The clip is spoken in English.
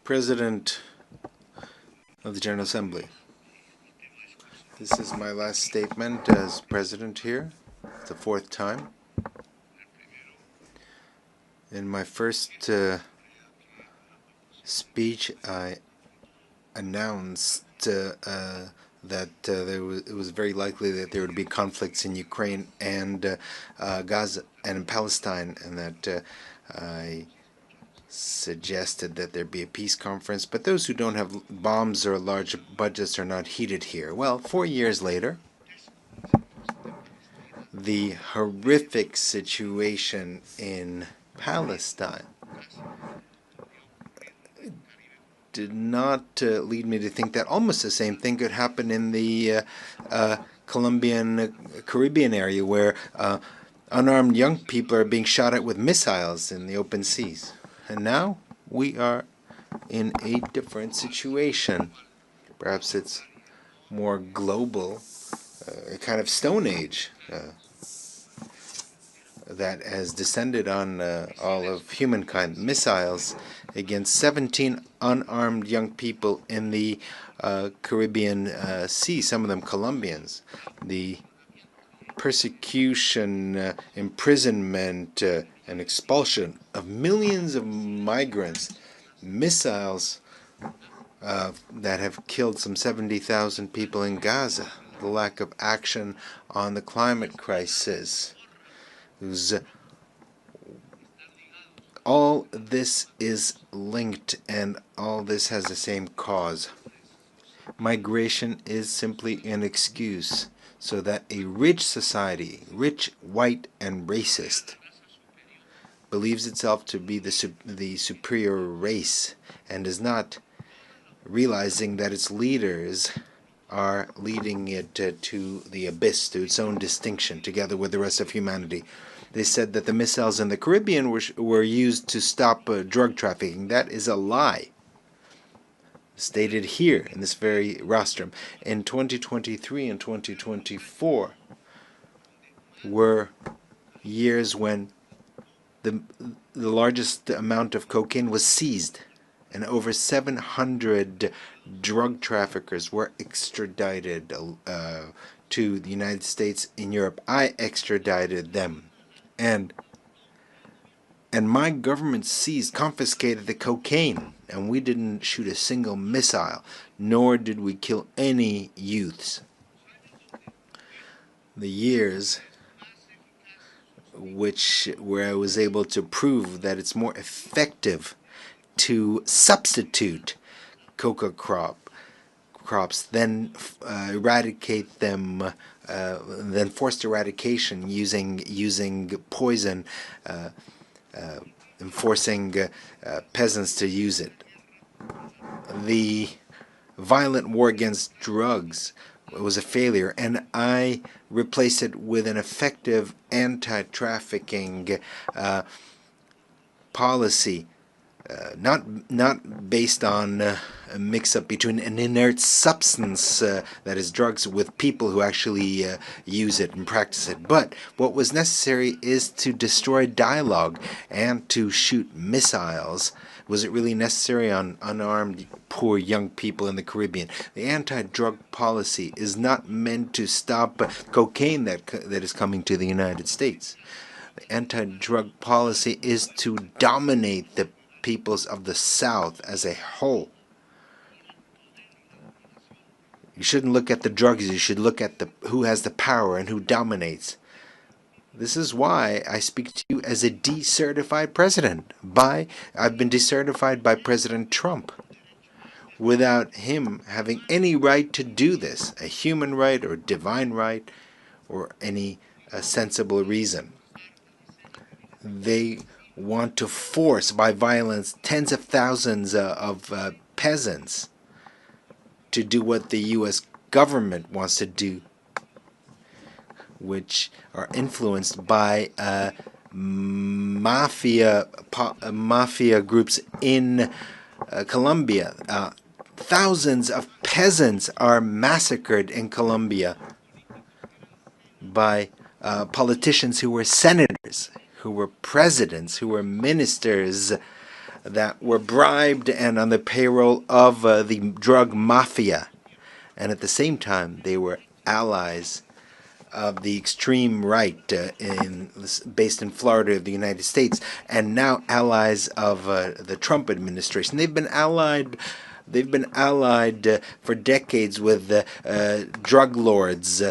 President of the General Assembly. This is my last statement as president here. It's the fourth time. In my first speech, I announced that it was very likely that there would be conflicts in Ukraine and Gaza and in Palestine, and that I suggested that there be a peace conference, but those who don't have bombs or large budgets are not heeded here. Well, 4 years later, the horrific situation in Palestine did not lead me to think that almost the same thing could happen in the Colombian Caribbean area, where unarmed young people are being shot at with missiles in the open seas. And now we are in a different situation. Perhaps it's more global, a kind of Stone Age that has descended on all of humankind. Missiles against 17 unarmed young people in the Caribbean Sea, some of them Colombians. The persecution, imprisonment, and expulsion of millions of migrants, missiles that have killed some 70,000 people in Gaza, the lack of action on the climate crisis. All this is linked, and all this has the same cause. Migration is simply an excuse so that a rich society, rich, white, and racist, believes itself to be the superior race and is not realizing that its leaders are leading it to the abyss, to its own distinction, together with the rest of humanity. They said that the missiles in the Caribbean were used to stop drug trafficking. That is a lie. Stated here in this very rostrum. In 2023 and 2024 were years when the largest amount of cocaine was seized, and over 700 drug traffickers were extradited to the United States and Europe. I extradited them, and my government confiscated the cocaine, and we didn't shoot a single missile, nor did we kill any youths. The years where I was able to prove that it's more effective to substitute coca crops than eradicate them, than forced eradication using poison, and forcing peasants to use it. The violent war against drugs was a failure, and I replaced it with an effective anti-trafficking policy, not based on a mix-up between an inert substance, that is drugs, with people who actually use it and practice it. But what was necessary is to destroy dialogue and to shoot missiles. Was it really necessary on unarmed, poor young people in the Caribbean? The anti-drug policy is not meant to stop cocaine that is coming to the United States. The anti-drug policy is to dominate the peoples of the South as a whole. You shouldn't look at the drugs, you should look at who has the power and who dominates. This is why I speak to you as a decertified president. I've been decertified by President Trump, without him having any right to do this, a human right or divine right or any sensible reason. They want to force by violence tens of thousands of peasants to do what the U.S. government wants to do, which are influenced by mafia groups in Colombia. Thousands of peasants are massacred in Colombia by politicians who were senators, who were presidents, who were ministers, that were bribed and on the payroll of the drug mafia. And at the same time, they were allies of the extreme right based in Florida of the United States, and now allies of the Trump administration. They've been allied. They've been allied for decades with drug lords,